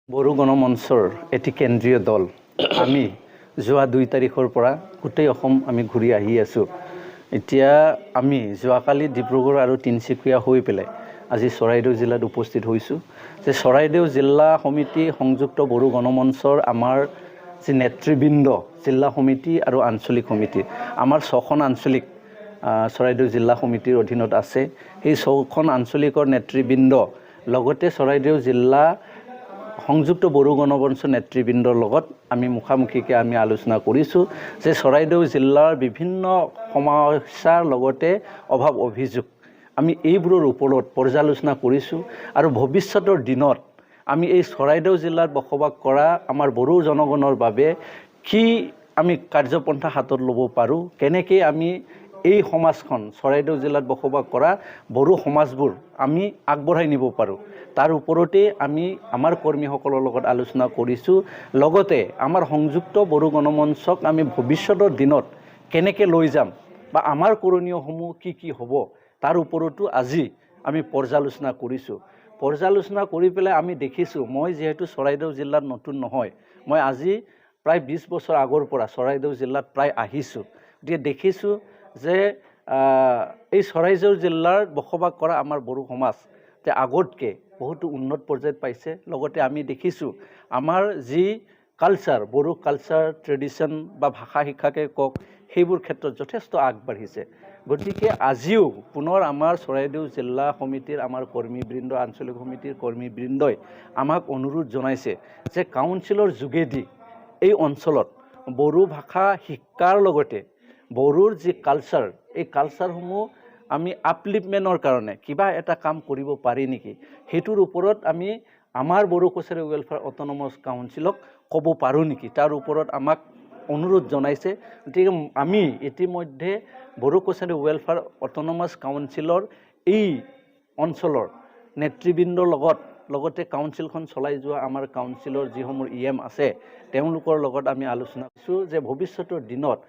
বড়ো গণমঞ্চৰ এটি কেন্দ্ৰীয় দল আমি যোৱা 2 তাৰিখৰ পৰা গোটেই অসম আমি ঘূৰি আহি আছোঁ। এতিয়া আমি যোৱাকালি ডিব্ৰুগড় আৰু তিনিচুকীয়া হৈ পেলাই আজি চৰাইদেউ জিলাত উপস্থিত হৈছোঁ। যে চৰাইদেউ জিলা সমিতি সংযুক্ত বড়ো গণমঞ্চৰ আমাৰ যি নেতৃবৃন্দ জিলা সমিতি আৰু আঞ্চলিক সমিতি আমাৰ 6খন আঞ্চলিক চৰাইদেউ জিলা সমিতিৰ অধীনত আছে। সেই 6খন আঞ্চলিকৰ নেতৃবৃন্দ লগতে চৰাইদেউ জিলা সংযুক্ত বড়ো গণমঞ্চ নেতৃবৃন্দৰ লগত আমি মুখামুখিকৈ আমি আলোচনা কৰিছোঁ যে চৰাইদেউ জিলাৰ বিভিন্ন সমস্যাৰ লগতে অভাৱ অভিযোগ আমি এইবোৰৰ ওপৰত পৰ্যালোচনা কৰিছোঁ আৰু ভৱিষ্যতৰ দিনত আমি এই চৰাইদেউ জিলাত বসবাস কৰা আমাৰ বড়ো জনগণৰ বাবে কি আমি কাৰ্যপন্থা হাতত ল'ব পাৰোঁ, কেনেকৈ আমি এই সমাজখন চৰাইদেউ জিলাত বসবাস কৰা বড়ো সমাজবোৰ আমি আগবঢ়াই নিব পাৰোঁ, তাৰ ওপৰতে আমি আমাৰ কৰ্মীসকলৰ লগত আলোচনা কৰিছোঁ। লগতে আমাৰ সংযুক্ত বড়ো গণমঞ্চক আমি ভৱিষ্যতৰ দিনত কেনেকৈ লৈ যাম বা আমাৰ কৰণীয়সমূহ কি হ'ব তাৰ ওপৰতো আজি আমি পৰ্যালোচনা কৰিছোঁ। পৰ্যালোচনা কৰি পেলাই আমি দেখিছোঁ, মই যিহেতু চৰাইদেউ জিলাত নতুন নহয়, মই আজি প্ৰায় 20 বছৰ আগৰ পৰা চৰাইদেউ জিলাত প্ৰায় আহিছোঁ। গতিকে দেখিছোঁ যে এই চৰাইদেউ জিলাৰ বসবাস কৰা আমাৰ বড়ো সমাজ যে আগতকৈ বহুতো উন্নত পৰ্যায়ত পাইছে। লগতে আমি দেখিছোঁ আমাৰ যি কালচাৰ বড়ো কালচাৰ ট্ৰেডিশ্যন বা ভাষা শিক্ষাকে কওক সেইবোৰ ক্ষেত্ৰত যথেষ্ট আগবাঢ়িছে। গতিকে আজিও পুনৰ আমাৰ চৰাইদেউ জিলা সমিতিৰ আমাৰ কৰ্মীবৃন্দ আঞ্চলিক সমিতিৰ কৰ্মীবৃন্দই আমাক অনুৰোধ জনাইছে যে কাউন্সিলৰ যোগেদি এই অঞ্চলত বড়ো ভাষা শিক্ষাৰ লগতে বড়োৰ যি কালচাৰ এই কালচাৰসমূহ আমি আপলিফমেণ্টৰ কাৰণে কিবা এটা কাম কৰিব পাৰি নেকি, সেইটোৰ ওপৰত আমি আমাৰ বড়ো কালচাৰেল ৱেলফেয়াৰ অট'নমাছ কাউন্সিলক ক'ব পাৰোঁ নেকি, তাৰ ওপৰত আমাক অনুৰোধ জনাইছে। গতিকে আমি ইতিমধ্যে বড়ো কালচাৰেল ৱেলফেয়াৰ অট'নমাছ কাউন্সিলৰ এই অঞ্চলৰ নেতৃবৃন্দৰ লগতে কাউন্সিলখন চলাই যোৱা আমাৰ কাউন্সিলৰ যিসমূহ EM আছে তেওঁলোকৰ লগত আমি আলোচনা কৰিছোঁ যে ভৱিষ্যতৰ দিনত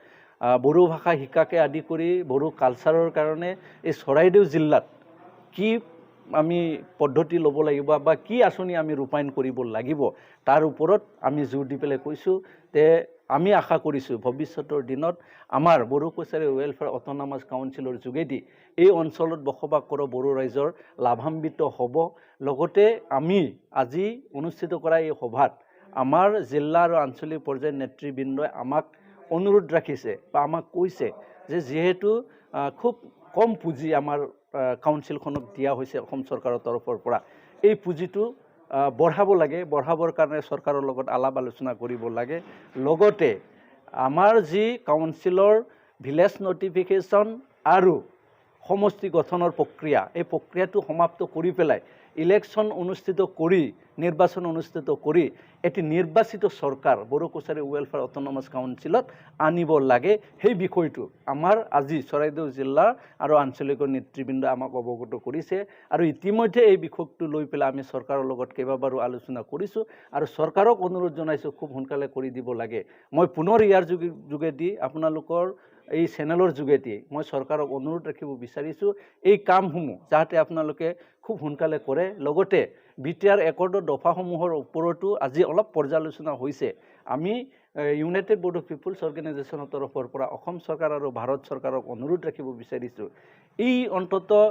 বড়ো ভাষা শিকাকে আদি কৰি বড়ো কালচাৰৰ কাৰণে এই চৰাইদেউ জিলাত কি আমি পদ্ধতি ল'ব লাগিব বা কি আঁচনি আমি ৰূপায়ণ কৰিব লাগিব তাৰ ওপৰত আমি জোৰ দি পেলাই কৈছোঁ যে আমি আশা কৰিছোঁ ভৱিষ্যতৰ দিনত আমাৰ বড়ো কালচাৰেল ৱেলফেয়াৰ অট'নমাছ কাউন্সিলৰ যোগেদি এই অঞ্চলত বসবাস কৰা বড়ো ৰাইজৰ লাভান্বিত হ'ব। লগতে আমি আজি অনুষ্ঠিত কৰা এই সভাত আমাৰ জিলা আৰু আঞ্চলিক পৰ্যায়ৰ নেতৃবৃন্দই আমাক অনুৰোধ ৰাখিছে বা আমাক কৈছে যে যিহেতু খুব কম পুঁজি আমাৰ কাউন্সিলখনক দিয়া হৈছে অসম চৰকাৰৰ তৰফৰ পৰা, এই পুঁজিটো বঢ়াব লাগে, বঢ়াবৰ কাৰণে চৰকাৰৰ লগত আলাপ আলোচনা কৰিব লাগে। লগতে আমাৰ যি কাউন্সিলৰ ভিলেজ নটিফিকেশ্যন আৰু সমষ্টি গঠনৰ প্ৰক্ৰিয়া এই প্ৰক্ৰিয়াটো সমাপ্ত কৰি পেলাই ইলেকশ্যন অনুষ্ঠিত কৰি নিৰ্বাচন অনুষ্ঠিত কৰি এটি নিৰ্বাচিত চৰকাৰ বড়ো কালচাৰেল ৱেলফেয়াৰ অট'নমাছ কাউন্সিলত আনিব লাগে। সেই বিষয়টো আমাৰ আজি চৰাইদেউ জিলা আৰু আঞ্চলিকৰ নেতৃবৃন্দ আমাক অৱগত কৰিছে আৰু ইতিমধ্যে এই বিষয়টো লৈ পেলাই আমি চৰকাৰৰ লগত কেইবাবাৰো আলোচনা কৰিছোঁ আৰু চৰকাৰক অনুৰোধ জনাইছোঁ খুব সোনকালে কৰি দিব লাগে। মই পুনৰ ইয়াৰ যোগেদি আপোনালোকৰ এই চেনেলৰ যোগেদি মই চৰকাৰক অনুৰোধ ৰাখিব বিচাৰিছোঁ এই কামসমূহ যাতে আপোনালোকে খুব সোনকালে কৰে। লগতে BTR একৰ্ডৰ দফাসমূহৰ ওপৰতো আজি অলপ পৰ্যালোচনা হৈছে। আমি ইউনাইটেড বড়ো পিপুলছ অৰ্গেনাইজেশ্যনৰ তৰফৰ পৰা অসম চৰকাৰ আৰু ভাৰত চৰকাৰক অনুৰোধ ৰাখিব বিচাৰিছোঁ এই অন্ততঃ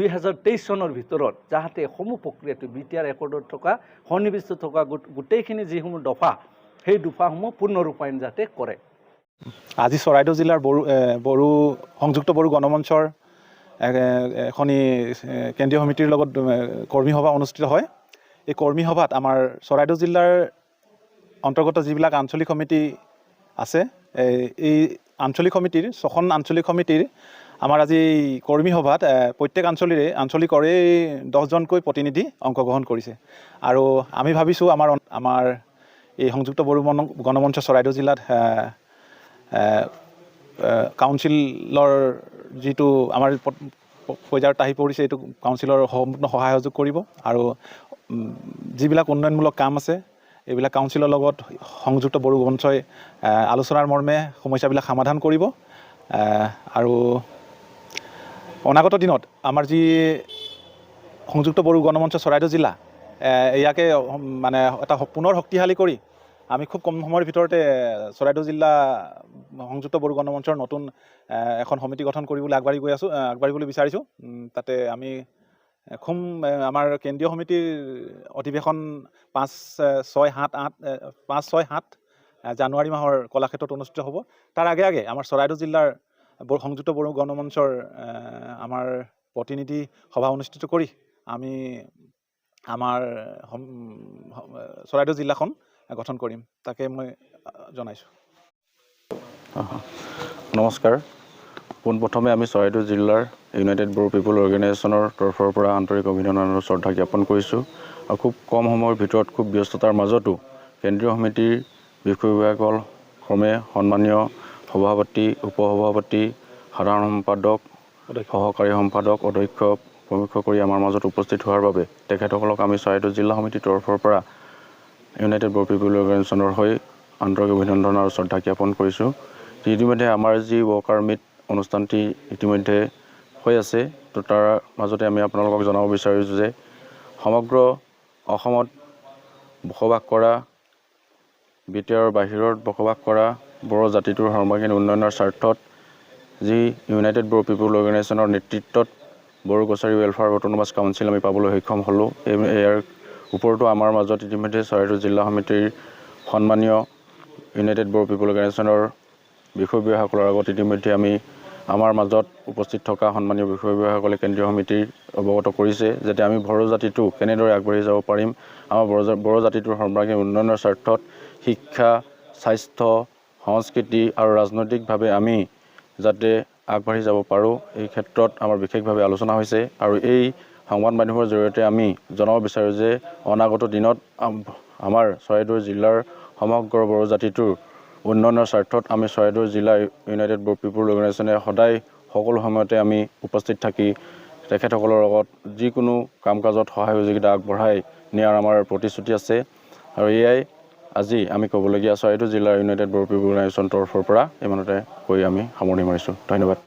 2023 চনৰ ভিতৰত যাতে সমূহ প্ৰক্ৰিয়াটো BTR একৰ্ডত থকা সন্নিৱিষ্ট থকা গোটেইখিনি যিসমূহ দফা সেই দফাসমূহ পূৰ্ণ ৰূপায়ণ যাতে কৰে। আজি চৰাইদেউ জিলাৰ বড়ো সংযুক্ত বড়ো গণমঞ্চৰ এখনি কেন্দ্ৰীয় সমিতিৰ লগত কৰ্মী সভা অনুষ্ঠিত হয়। এই কৰ্মী সভাত আমাৰ চৰাইদেউ জিলাৰ অন্তৰ্গত যিবিলাক আঞ্চলিক সমিতি আছে এই আঞ্চলিক সমিতিৰ 6খন আঞ্চলিক সমিতিৰ আমাৰ আজি কৰ্মী সভাত প্ৰত্যেক আঞ্চলিকৰে 10জনকৈ প্ৰতিনিধি অংশগ্ৰহণ কৰিছে আৰু আমি ভাবিছোঁ আমাৰ এই সংযুক্ত বড়ো গণমঞ্চ চৰাইদেউ জিলাত কাউন্সিলৰ যিটো আমাৰ পৰ্যায়ত আহি পৰিছে এইটো কাউন্সিলৰ সম্পূৰ্ণ সহায় সহযোগ কৰিব আৰু যিবিলাক উন্নয়নমূলক কাম আছে এইবিলাক কাউন্সিলৰ লগত সংযুক্ত বড়ো গণমঞ্চই আলোচনাৰ মৰ্মে সমস্যাবিলাক সমাধান কৰিব আৰু অনাগত দিনত আমাৰ যি সংযুক্ত বড়ো গণমঞ্চ চৰাইদেউ জিলা ইয়াকে মানে এটা পুনৰ শক্তিশালী কৰি আমি খুব কম সময়ৰ ভিতৰতে চৰাইদেউ জিলা সংযুক্ত বড়ো গণমঞ্চৰ নতুন এখন সমিতি গঠন কৰিবলৈ আগবাঢ়িবলৈ বিচাৰিছোঁ। তাতে আমি আমাৰ কেন্দ্ৰীয় সমিতিৰ অধিৱেশন 5-6-7 জানুৱাৰী মাহৰ কলাক্ষেত্ৰত অনুষ্ঠিত হ'ব। তাৰ আগে আগে আমাৰ চৰাইদেউ জিলাৰ সংযুক্ত বড়ো গণমঞ্চৰ আমাৰ প্ৰতিনিধি সভা অনুষ্ঠিত কৰি আমি আমাৰ চৰাইদেউ জিলাখন গঠন কৰিম, তাকে মই জনাইছোঁ। নমস্কাৰ। পোনপ্ৰথমে আমি চৰাইদেউ জিলাৰ ইউনাইটেড বড়ো পিপল অৰ্গেনাইজেশ্যনৰ তৰফৰ পৰা আন্তৰিক অভিনন্দন আৰু শ্ৰদ্ধা জ্ঞাপন কৰিছোঁ। আৰু খুব কম সময়ৰ ভিতৰত খুব ব্যস্ততাৰ মাজতো কেন্দ্ৰীয় সমিতিৰ বিষয়ববীয়াসকল ক্ৰমে সন্মানীয় সভাপতি, উপসভাপতি, সাধাৰণ সম্পাদক, সহকাৰী সম্পাদক, অধ্যক্ষ প্ৰমুখ কৰি আমাৰ মাজত উপস্থিত হোৱাৰ বাবে তেখেতসকলক আমি চৰাইদেউ জিলা সমিতিৰ তৰফৰ পৰা ইউনাইটেড বড়ো পিপল অৰ্গেনাইজেশ্যনৰ হৈ আন্তৰিক অভিনন্দন আৰু শ্ৰদ্ধা জ্ঞাপন কৰিছোঁ। ইতিমধ্যে আমাৰ যি ৱৰ্কাৰ মিট অনুষ্ঠানটি ইতিমধ্যে হৈ আছে, তো তাৰ মাজতে আমি আপোনালোকক জনাব বিচাৰিছোঁ যে সমগ্ৰ অসমত বসবাস কৰা বিটিআৰৰ বাহিৰত বসবাস কৰা বড়ো জাতিটোৰ সৰ্বাংগীন উন্নয়নৰ স্বাৰ্থত যি ইউনাইটেড বড়ো পিপল অৰ্গেনাইজেশ্যনৰ নেতৃত্বত Bodo Kachari welfare autonomous council আমি পাবলৈ সক্ষম হ'লোঁ। ইয়াৰ ওপৰতো আমাৰ মাজত ইতিমধ্যে চৰাইদেউ জিলা সমিতিৰ সন্মানীয় ইউনাইটেড বড়ো পিপল অৰ্গেনাইজেশ্যনৰ বিষয়ববীয়াসকলৰ আগত ইতিমধ্যে আমি আমাৰ মাজত উপস্থিত থকা সন্মানীয় বিষয়ববীয়াসকলে কেন্দ্ৰীয় সমিতিৰ অৱগত কৰিছে যাতে আমি বড়ো জাতিটো কেনেদৰে আগবাঢ়ি যাব পাৰিম, আমাৰ বড়ো জাতিটোৰ সৰ্বাংগীন উন্নয়নৰ স্বাৰ্থত শিক্ষা, স্বাস্থ্য, সংস্কৃতি আৰু ৰাজনৈতিকভাৱে আমি যাতে আগবাঢ়ি যাব পাৰোঁ, এই ক্ষেত্ৰত আমাৰ বিশেষভাৱে আলোচনা হৈছে। আৰু এই সংবাদ মাধ্যমৰ জৰিয়তে আমি জনাব বিচাৰোঁ যে অনাগত দিনত আমাৰ চৰাইদেউ জিলাৰ সমগ্ৰ বড়ো জাতিটোৰ উন্নয়নৰ স্বাৰ্থত আমি চৰাইদেউ জিলা ইউনাইটেড বড়ো পিপল অৰ্গেনাইজেশ্যনে সদায় সকলো সময়তে আমি উপস্থিত থাকি তেখেতসকলৰ লগত যিকোনো কাম কাজত সহায় সহযোগিতা আগবঢ়াই নিয়াৰ আমাৰ প্ৰতিশ্ৰুতি আছে। আৰু এয়াই আজি আমি ক'বলগীয়া চৰাইদেউ জিলাৰ ইউনাইটেড বড়ো পিপল অৰ্গেনাইজেশ্যন তৰফৰ পৰা ইমানতে কৈ আমি সামৰণি মাৰিছোঁ। ধন্যবাদ।